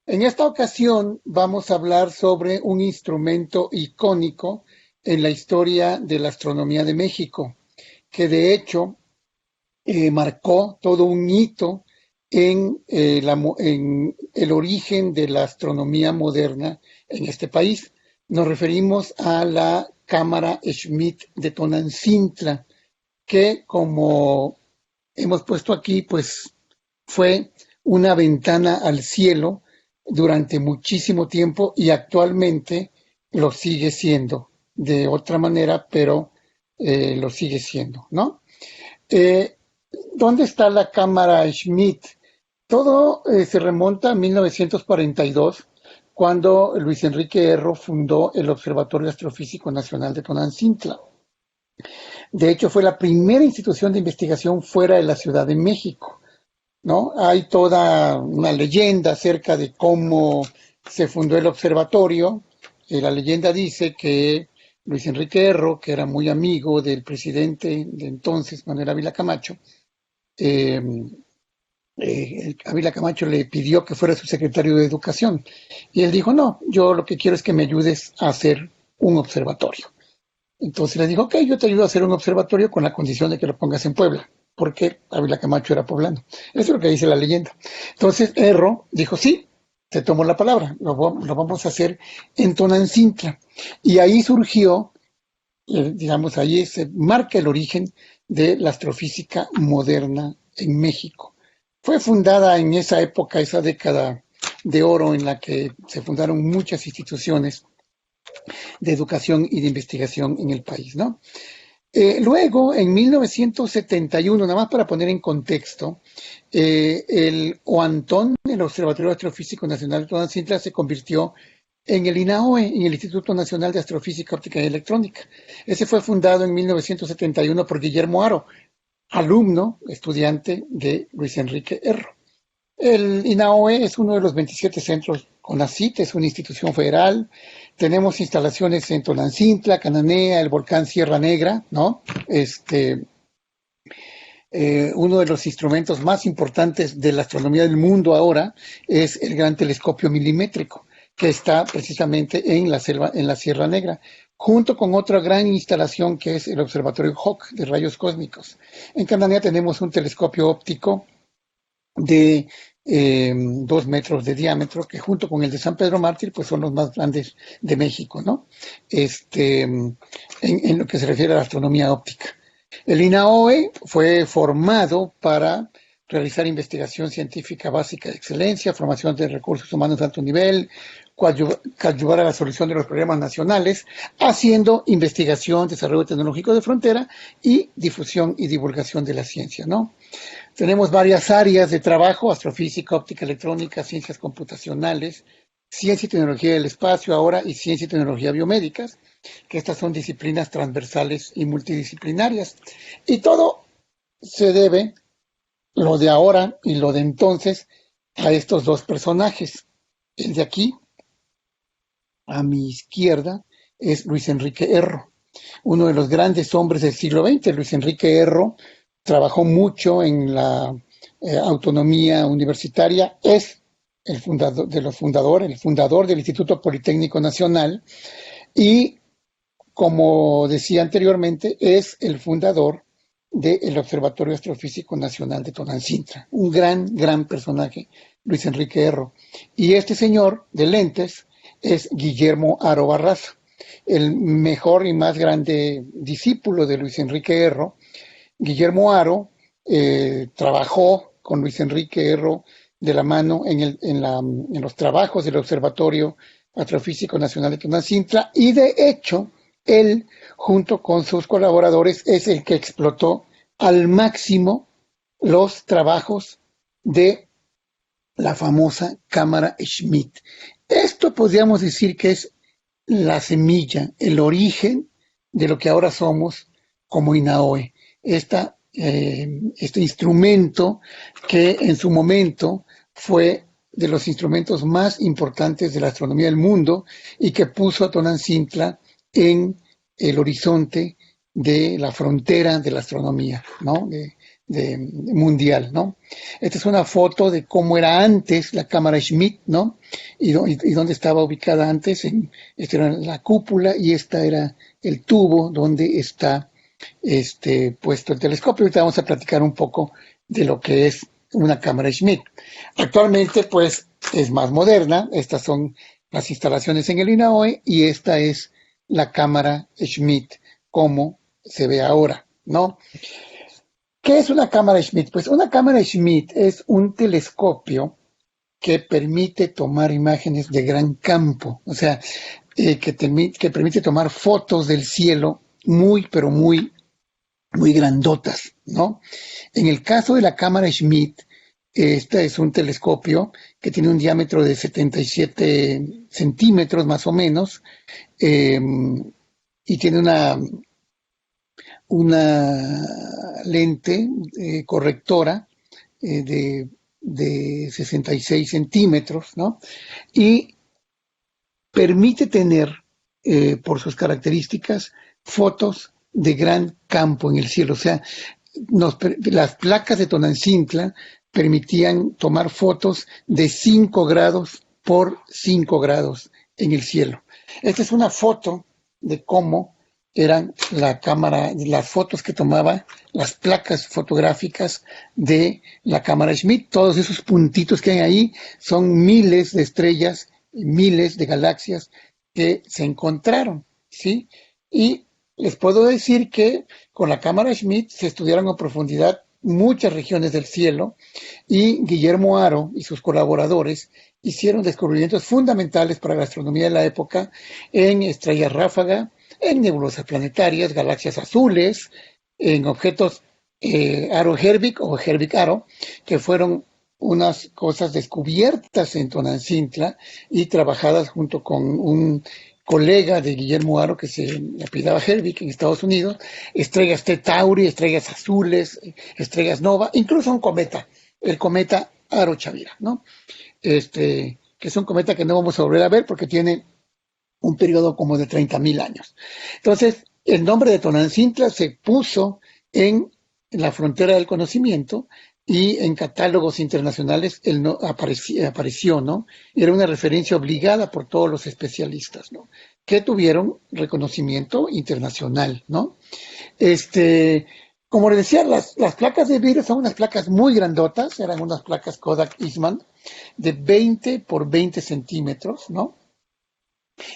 En esta ocasión vamos a hablar sobre un instrumento icónico en la historia de la astronomía de México, que de hecho marcó todo un hito en el origen de la astronomía moderna en este país. Nos referimos a la Cámara Schmidt de Tonantzintla, que como hemos puesto aquí, pues fue una ventana al cielo durante muchísimo tiempo y actualmente lo sigue siendo de otra manera, pero lo sigue siendo, ¿no? Eh, ¿Dónde está la cámara Schmidt? Todo se remonta a 1942, cuando Luis Enrique Erro fundó el Observatorio Astrofísico Nacional de Tonantzintla. De hecho, fue la primera institución de investigación fuera de la Ciudad de México, ¿no? Hay toda una leyenda acerca de cómo se fundó el observatorio. La leyenda dice que Luis Enrique Erro, que era muy amigo del presidente de entonces, Manuel Ávila Camacho, eh, Ávila Camacho le pidió que fuera su secretario de Educación. Y él dijo, no, yo lo que quiero es que me ayudes a hacer un observatorio. Entonces le dijo, ok, yo te ayudo a hacer un observatorio con la condición de que lo pongas en Puebla, porque Ávila Camacho era poblano. Eso es lo que dice la leyenda. Entonces Erro dijo, sí, te tomo la palabra, lo vamos a hacer en Tonantzintla. Y ahí surgió, digamos, ahí se marca el origen de la astrofísica moderna en México. Fue fundada en esa época, esa década de oro en la que se fundaron muchas instituciones de educación y de investigación en el país, ¿no? Luego, en 1971, nada más para poner en contexto, el OANTON, el Observatorio Astrofísico Nacional de Tonantzintla, se convirtió en el INAOE, en el Instituto Nacional de Astrofísica, Óptica y Electrónica. Ese fue fundado en 1971 por Guillermo Haro, alumno, estudiante de Luis Enrique Erro. El INAOE es uno de los 27 centros CONACYT, es una institución federal. Tenemos instalaciones en Tonantzintla, Cananea, el volcán Sierra Negra, ¿no? Uno de los instrumentos más importantes de la astronomía del mundo ahora es el gran telescopio milimétrico, que está precisamente en la selva, en la Sierra Negra, junto con otra gran instalación que es el Observatorio Hawk de rayos cósmicos. En Cananea tenemos un telescopio óptico de 2 metros de diámetro, que junto con el de San Pedro Mártir, pues son los más grandes de México, ¿no? En lo que se refiere a la astronomía óptica. El INAOE fue formado para realizar investigación científica básica de excelencia, formación de recursos humanos de alto nivel, coadyuvar a la solución de los problemas nacionales, haciendo investigación, desarrollo tecnológico de frontera y difusión y divulgación de la ciencia, ¿no? Tenemos varias áreas de trabajo: astrofísica, óptica electrónica, ciencias computacionales, ciencia y tecnología del espacio ahora y ciencia y tecnología biomédicas, que estas son disciplinas transversales y multidisciplinarias. Y todo se debe, lo de ahora y lo de entonces, a estos dos personajes. El de aquí, a mi izquierda, es Luis Enrique Erro, uno de los grandes hombres del siglo XX. Luis Enrique Erro trabajó mucho en la autonomía universitaria, es el fundador de los fundadores, el fundador del Instituto Politécnico Nacional y, como decía anteriormente, es el fundador del Observatorio Astrofísico Nacional de Tonantzintla. Un gran, gran personaje, Luis Enrique Erro. Y este señor de lentes es Guillermo Haro Barraza, el mejor y más grande discípulo de Luis Enrique Erro. Guillermo Haro trabajó con Luis Enrique Erro de la mano en los trabajos del Observatorio Astrofísico Nacional de Tonantzintla, y de hecho él, junto con sus colaboradores, es el que explotó al máximo los trabajos de la famosa cámara Schmidt. Esto podríamos decir que es la semilla, el origen de lo que ahora somos como INAOE. Este instrumento que en su momento fue de los instrumentos más importantes de la astronomía del mundo y que puso a Tonantzintla en el horizonte de la frontera de la astronomía, ¿no? mundial, ¿no? Esta es una foto de cómo era antes la cámara Schmidt, ¿no? Y dónde estaba ubicada antes. Esta era la cúpula y esta era el tubo donde está puesto el telescopio. Ahorita vamos a platicar un poco de lo que es una cámara Schmidt. Actualmente, pues, es más moderna. Estas son las instalaciones en el INAOE y esta es la cámara Schmidt, como se ve ahora, ¿no? ¿Qué es una cámara Schmidt? Pues una cámara Schmidt es un telescopio que permite tomar imágenes de gran campo, o sea, que permite tomar fotos del cielo muy, pero muy, muy grandotas, ¿no? En el caso de la cámara Schmidt, este es un telescopio que tiene un diámetro de 77 centímetros más o menos, y tiene una lente correctora de 66 centímetros, ¿no? Y permite tener, por sus características, fotos de gran campo en el cielo. O sea, las placas de Tonantzintla permitían tomar fotos de 5 grados por 5 grados en el cielo. Esta es una foto de cómo eran las fotos que tomaba las placas fotográficas de la cámara Schmidt. Todos esos puntitos que hay ahí son miles de estrellas, miles de galaxias que se encontraron, ¿sí? Y les puedo decir que con la cámara Schmidt se estudiaron a profundidad muchas regiones del cielo y Guillermo Haro y sus colaboradores hicieron descubrimientos fundamentales para la astronomía de la época en estrellas ráfaga, en nebulosas planetarias, galaxias azules, en objetos Haro-Herbig o Herbig-Haro, que fueron unas cosas descubiertas en Tonantzintla y trabajadas junto con un colega de Guillermo Haro que se apellidaba Herbig en Estados Unidos, estrellas T Tauri, estrellas azules, estrellas nova, incluso un cometa, el cometa Haro-Chavira, ¿no? Que es un cometa que no vamos a volver a ver porque tiene un periodo como de 30,000 años. Entonces, el nombre de Tonantzintla se puso en la frontera del conocimiento y en catálogos internacionales él no apareció, ¿no? Era una referencia obligada por todos los especialistas, ¿no? Que tuvieron reconocimiento internacional, ¿no? Como les decía, las placas de vidrio son unas placas muy grandotas, eran unas placas Kodak Eastman de 20 por 20 centímetros, ¿no?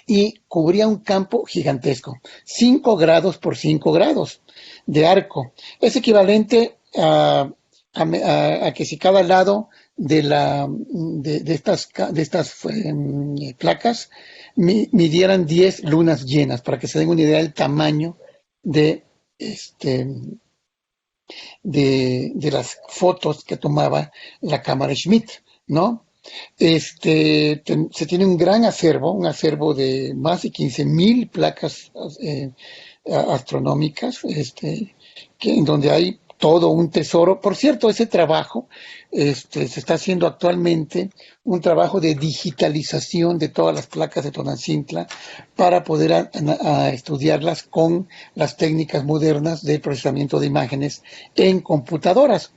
Y cubría un campo gigantesco, 5 grados por 5 grados de arco. Es equivalente a que si cada lado de estas placas midieran 10 lunas llenas, para que se den una idea del tamaño de las fotos que tomaba la cámara Schmidt, ¿no? Se tiene un gran acervo, un acervo de más de 15,000 placas astronómicas, en donde hay todo un tesoro. Por cierto, ese trabajo se está haciendo actualmente un trabajo de digitalización de todas las placas de Tonantzintla para poder estudiarlas con las técnicas modernas de procesamiento de imágenes en computadoras.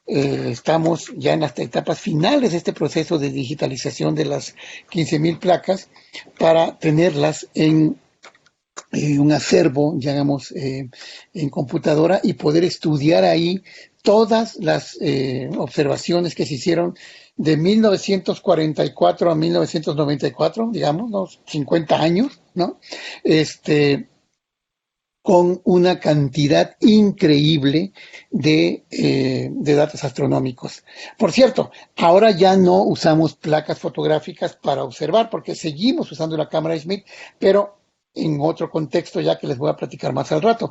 Estamos ya en las etapas finales de este proceso de digitalización de las 15,000 placas para tenerlas en un acervo, digamos, en computadora y poder estudiar ahí todas las observaciones que se hicieron de 1944 a 1994, digamos, unos 50 años, ¿no? Con una cantidad increíble de datos astronómicos. Por cierto, ahora ya no usamos placas fotográficas para observar, porque seguimos usando la cámara Schmidt, pero en otro contexto ya que les voy a platicar más al rato.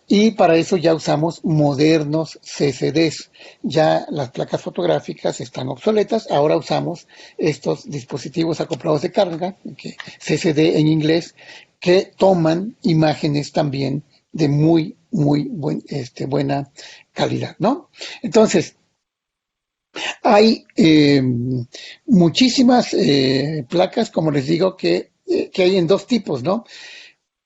Y para eso ya usamos modernos CCDs. Ya las placas fotográficas están obsoletas, ahora usamos estos dispositivos acoplados de carga, CCD en inglés, que toman imágenes también de muy, muy buena calidad, ¿no? Entonces, hay muchísimas placas, como les digo, que hay en dos tipos, ¿no?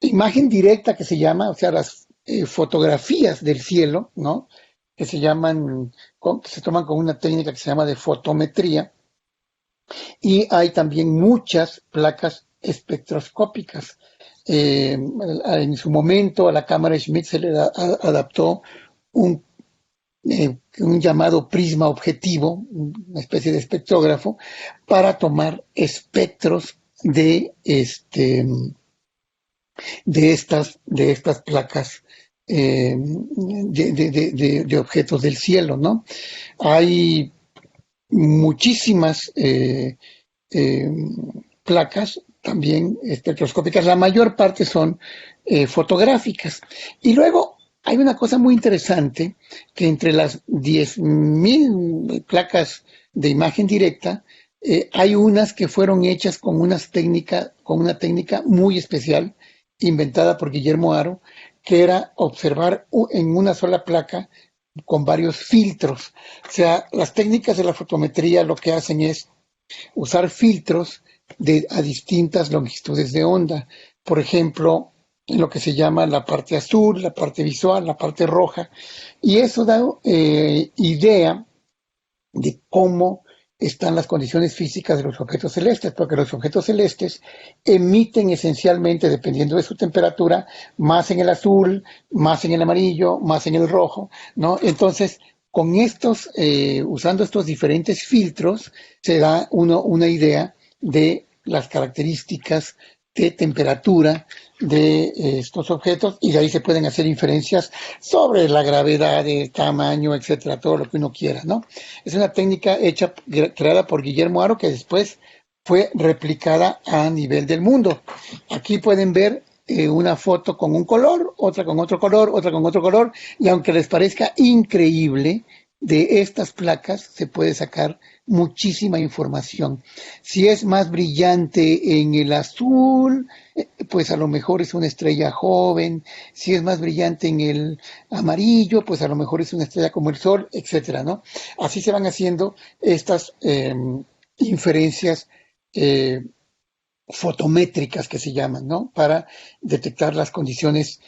Imagen directa que se llama, o sea, las fotografías del cielo, ¿no? Que se llaman, que se toman con una técnica que se llama de fotometría, y hay también muchas placas espectroscópicas. En su momento a la cámara Schmidt se le adaptó un llamado prisma objetivo, una especie de espectrógrafo, para tomar espectros de estas placas de objetos del cielo, ¿no? Hay muchísimas placas también espectroscópicas, la mayor parte son fotográficas. Y luego hay una cosa muy interesante, que entre las 10.000 placas de imagen directa, hay unas que fueron hechas con una técnica muy especial, inventada por Guillermo Haro, que era observar en una sola placa con varios filtros. O sea, las técnicas de la fotometría lo que hacen es usar filtros a distintas longitudes de onda. Por ejemplo, en lo que se llama la parte azul, la parte visual, la parte roja. Y eso da idea de cómo están las condiciones físicas de los objetos celestes, porque los objetos celestes emiten esencialmente, dependiendo de su temperatura, más en el azul, más en el amarillo, más en el rojo, ¿no? Entonces, con usando estos diferentes filtros, se da una idea de las características de temperatura de estos objetos, y de ahí se pueden hacer inferencias sobre la gravedad, el tamaño, etcétera, todo lo que uno quiera, ¿no? Es una técnica creada por Guillermo Haro, que después fue replicada a nivel del mundo. Aquí pueden ver una foto con un color, otra con otro color, otra con otro color, y aunque les parezca increíble, de estas placas se puede sacar muchísima información. Si es más brillante en el azul, pues a lo mejor es una estrella joven. Si es más brillante en el amarillo, pues a lo mejor es una estrella como el Sol, etcétera, ¿no? Así se van haciendo estas inferencias fotométricas, que se llaman, ¿no? Para detectar las condiciones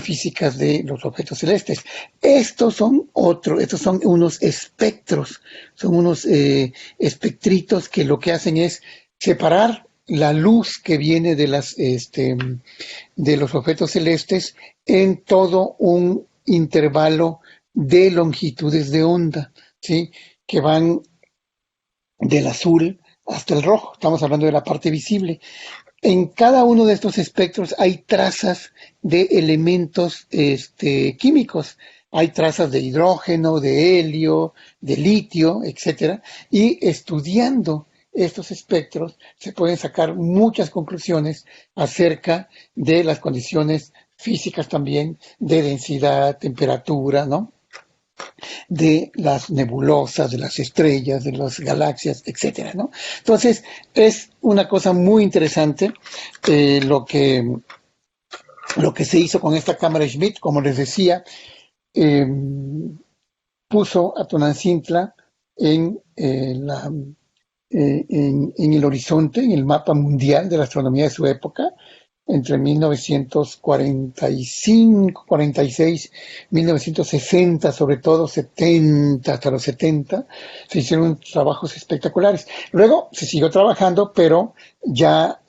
físicas de los objetos celestes. Estos son unos espectros, son unos espectritos que lo que hacen es separar la luz que viene de los objetos celestes en todo un intervalo de longitudes de onda, ¿sí? Que van del azul hasta el rojo. Estamos hablando de la parte visible. En cada uno de estos espectros hay trazas de elementos químicos. Hay trazas de hidrógeno, de helio, de litio, etcétera. Y estudiando estos espectros se pueden sacar muchas conclusiones acerca de las condiciones físicas también, de densidad, temperatura, ¿no? De las nebulosas, de las estrellas, de las galaxias, etcétera, ¿no? Entonces, es una cosa muy interesante lo que se hizo con esta cámara Schmidt. Como les decía, puso a Tonantzintla en el horizonte, en el mapa mundial de la astronomía de su época, entre 1945, 46, 1960, sobre todo 70, hasta los 70, se hicieron trabajos espectaculares. Luego se siguió trabajando, pero ya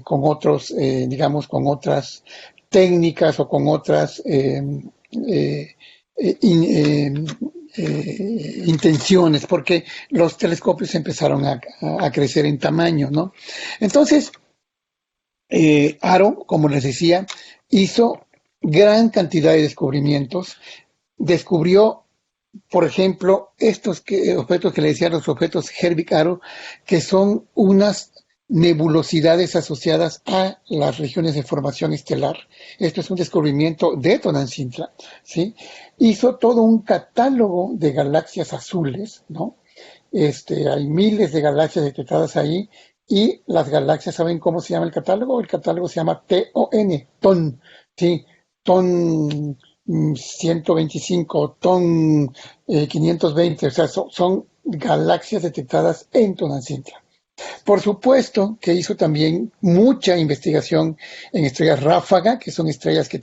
con otros, digamos, con otras técnicas o con otras intenciones, porque los telescopios empezaron a crecer en tamaño, ¿no? Entonces, Haro, como les decía, hizo gran cantidad de descubrimientos. Descubrió, por ejemplo, estos objetos que le decían los objetos Herbig-Haro, que son unas nebulosidades asociadas a las regiones de formación estelar. Esto es un descubrimiento de Tonantzintla, ¿sí? Hizo todo un catálogo de galaxias azules, ¿no? Hay miles de galaxias detectadas ahí. Y las galaxias, ¿saben cómo se llama el catálogo? El catálogo se llama TON, TON, ¿sí? TON 125, TON 520, o sea, son galaxias detectadas en Tonantzintla, Por supuesto que hizo también mucha investigación en estrellas ráfaga, que son estrellas que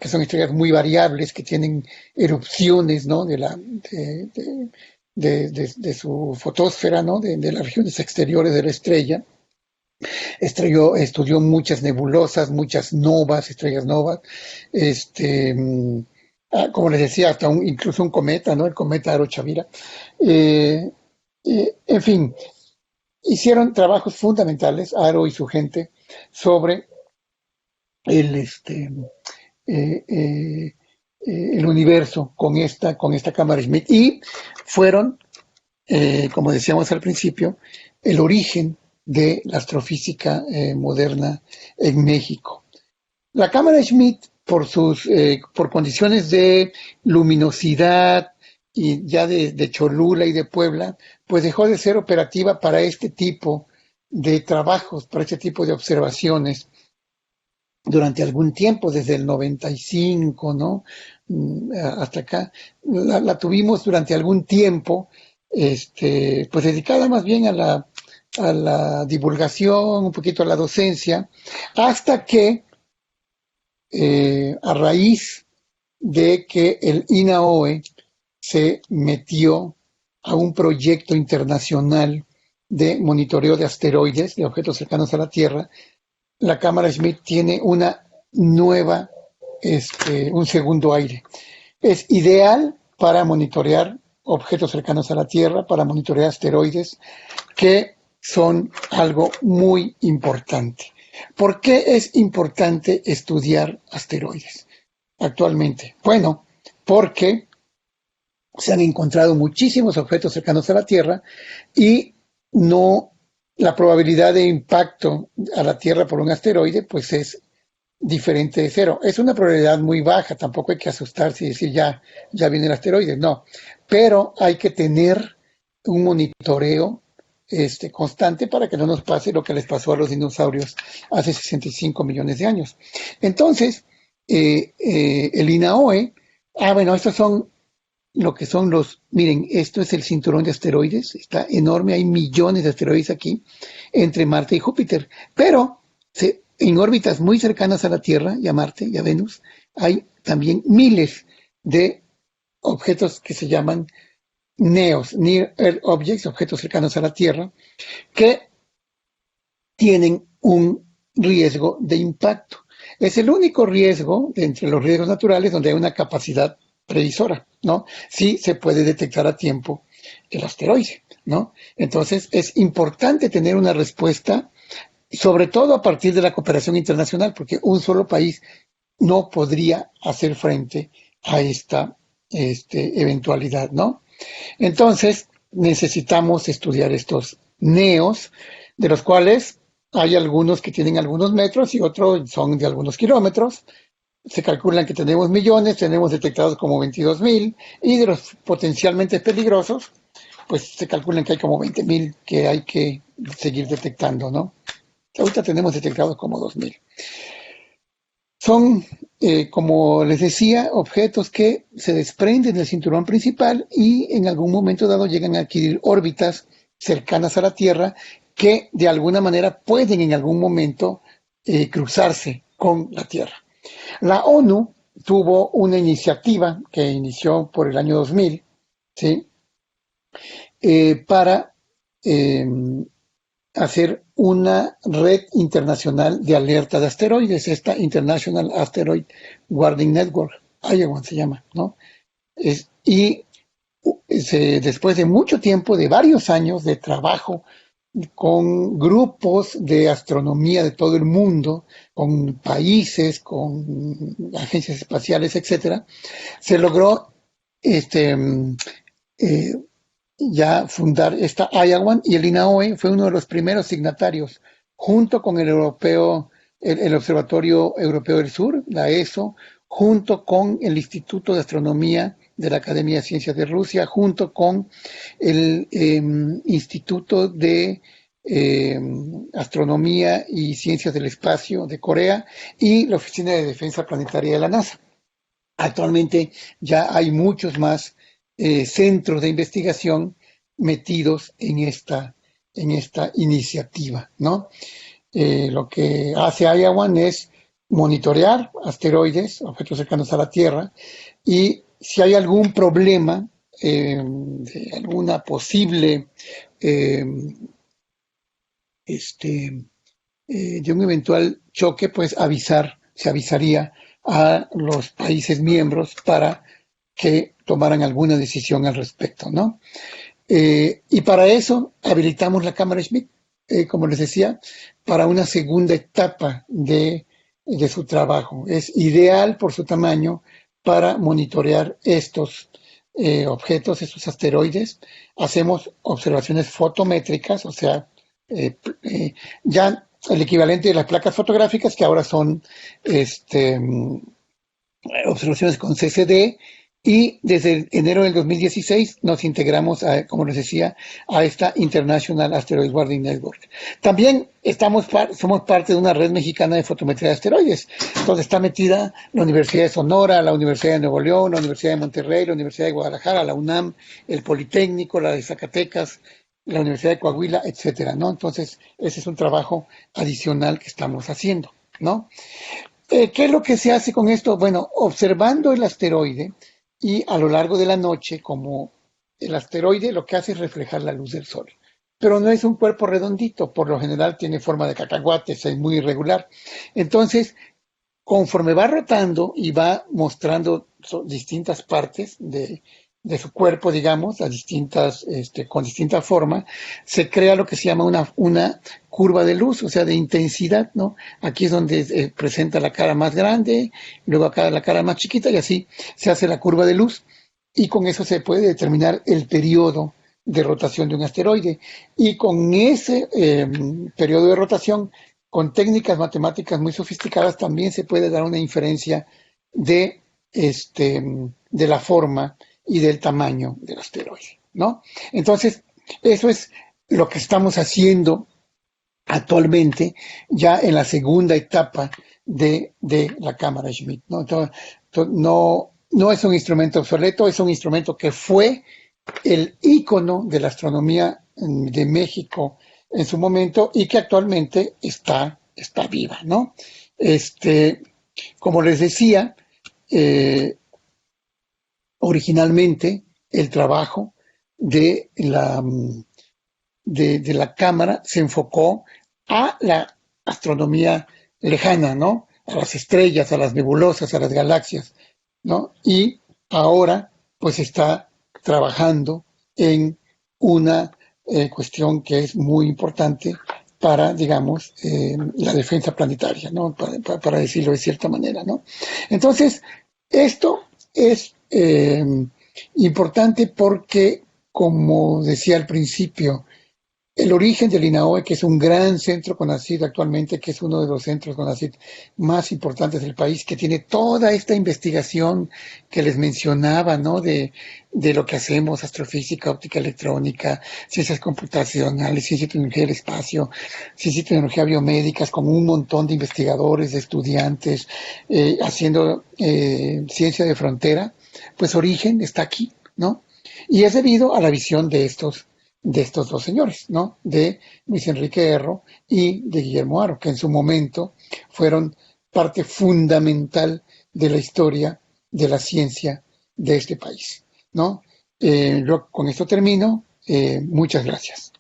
son estrellas muy variables, que tienen erupciones, ¿no? De su fotosfera, ¿no? De las regiones exteriores de la estrella. Estudió muchas nebulosas, muchas novas, estrellas novas, este, como les decía, incluso un cometa, ¿no? El cometa Aro-Chavira. Eh, en fin, hicieron trabajos fundamentales, Aro y su gente, sobre el, este, eh, eh, el universo con esta cámara Schmidt y fueron, como decíamos al principio, el origen de la astrofísica moderna en México. La cámara Schmidt, por condiciones de luminosidad y ya de Cholula y de Puebla, pues dejó de ser operativa para este tipo de trabajos, para este tipo de observaciones durante algún tiempo, desde el 95, ¿no? Hasta acá. La tuvimos durante algún tiempo, pues dedicada más bien a la divulgación, un poquito a la docencia, hasta que a raíz de que el INAOE se metió a un proyecto internacional de monitoreo de asteroides, de objetos cercanos a la Tierra, la cámara Schmidt tiene una nueva, un segundo aire. Es ideal para monitorear objetos cercanos a la Tierra, para monitorear asteroides, que son algo muy importante. ¿Por qué es importante estudiar asteroides actualmente? Bueno, porque se han encontrado muchísimos objetos cercanos a la Tierra y no la probabilidad de impacto a la Tierra por un asteroide pues es diferente de cero. Es una probabilidad muy baja, tampoco hay que asustarse y decir ya viene el asteroide, no. Pero hay que tener un monitoreo constante para que no nos pase lo que les pasó a los dinosaurios hace 65 millones de años. Entonces, el INAOE, bueno, estos son lo que son miren, esto es el cinturón de asteroides, está enorme, hay millones de asteroides aquí entre Marte y Júpiter, pero en órbitas muy cercanas a la Tierra y a Marte y a Venus hay también miles de objetos que se llaman NEOs, Near Earth Objects, objetos cercanos a la Tierra, que tienen un riesgo de impacto. Es el único riesgo de entre los riesgos naturales donde hay una capacidad previsora, ¿no? Sí se puede detectar a tiempo el asteroide, ¿no? Entonces es importante tener una respuesta, sobre todo a partir de la cooperación internacional, porque un solo país no podría hacer frente a esta eventualidad, ¿no? Entonces necesitamos estudiar estos neos, de los cuales hay algunos que tienen algunos metros y otros son de algunos kilómetros. Se calculan que tenemos millones, tenemos detectados como 22,000, y de los potencialmente peligrosos, pues se calculan que hay como 20,000 que hay que seguir detectando, ¿no? Ahorita tenemos detectados como 2,000. Son, como les decía, objetos que se desprenden del cinturón principal y en algún momento dado llegan a adquirir órbitas cercanas a la Tierra que de alguna manera pueden en algún momento cruzarse con la Tierra. La ONU tuvo una iniciativa que inició por el año 2000, ¿sí? Para hacer una red internacional de alerta de asteroides, esta International Asteroid Warning Network, IAWAN se llama, ¿no? Y después de mucho tiempo, de varios años de trabajo con grupos de astronomía de todo el mundo, con países, con agencias espaciales, etcétera, se logró ya fundar esta IAWAN, y el INAOE fue uno de los primeros signatarios, junto con el Observatorio Europeo del Sur, la ESO, junto con el Instituto de Astronomía de la Academia de Ciencias de Rusia, junto con el Instituto de Astronomía y Ciencias del Espacio de Corea y la Oficina de Defensa Planetaria de la NASA. Actualmente ya hay muchos más centros de investigación metidos en esta en esta iniciativa, ¿no? Lo que hace IAON es monitorear asteroides, objetos cercanos a la Tierra, y si hay algún problema de alguna posible eh, de un eventual choque, pues se avisaría a los países miembros para que tomaran alguna decisión al respecto, ¿no? Y para eso habilitamos la cámara Schmidt, como les decía, para una segunda etapa de su trabajo. Es ideal por su tamaño para monitorear estos objetos, estos asteroides. Hacemos observaciones fotométricas, o sea, ya el equivalente de las placas fotográficas, que ahora son observaciones con CCD, y desde enero del 2016 nos integramos, como les decía, a esta International Asteroid Guarding Network. También somos parte de una red mexicana de fotometría de asteroides, donde está metida la Universidad de Sonora, la Universidad de Nuevo León, la Universidad de Monterrey, la Universidad de Guadalajara, la UNAM, el Politécnico, la de Zacatecas, la Universidad de Coahuila, etcétera, ¿no? Entonces, ese es un trabajo adicional que estamos haciendo, ¿no? ¿Qué es lo que se hace con esto? Bueno, observando el asteroide y a lo largo de la noche, como el asteroide lo que hace es reflejar la luz del sol. Pero no es un cuerpo redondito, por lo general tiene forma de cacahuate, es muy irregular. Entonces, conforme va rotando y va mostrando distintas partes de su cuerpo, digamos, con distinta forma, se crea lo que se llama una curva de luz, o sea, de intensidad, ¿no? Aquí es donde presenta la cara más grande, luego acá la cara más chiquita, y así se hace la curva de luz, y con eso se puede determinar el periodo de rotación de un asteroide. Y con ese periodo de rotación, con técnicas matemáticas muy sofisticadas, también se puede dar una inferencia de, de la forma y del tamaño del asteroide, ¿no? Entonces, eso es lo que estamos haciendo actualmente, ya en la segunda etapa de la cámara Schmidt, ¿no? Entonces, no es un instrumento obsoleto, es un instrumento que fue el ícono de la astronomía de México en su momento y que actualmente está viva, ¿no? Como les decía, originalmente el trabajo de la cámara se enfocó a la astronomía lejana, ¿no? A las estrellas, a las nebulosas, a las galaxias, ¿no? Y ahora, pues está trabajando en una cuestión que es muy importante para, digamos, la defensa planetaria, ¿no? Para decirlo de cierta manera, ¿no? Entonces, esto es importante porque, como decía al principio, el origen del INAOE, que es un gran centro CONACYT actualmente, que es uno de los centros CONACYT más importantes del país, que tiene toda esta investigación que les mencionaba, ¿no? De lo que hacemos, astrofísica, óptica electrónica, ciencias computacionales, ciencia y tecnología del espacio, ciencia y tecnología biomédicas, con un montón de investigadores, de estudiantes, haciendo ciencia de frontera, pues origen está aquí, ¿no? Y es debido a la visión de estos dos señores, ¿no? De Luis Enrique Erro y de Guillermo Haro, que en su momento fueron parte fundamental de la historia de la ciencia de este país, ¿no? Yo con esto termino. Muchas gracias.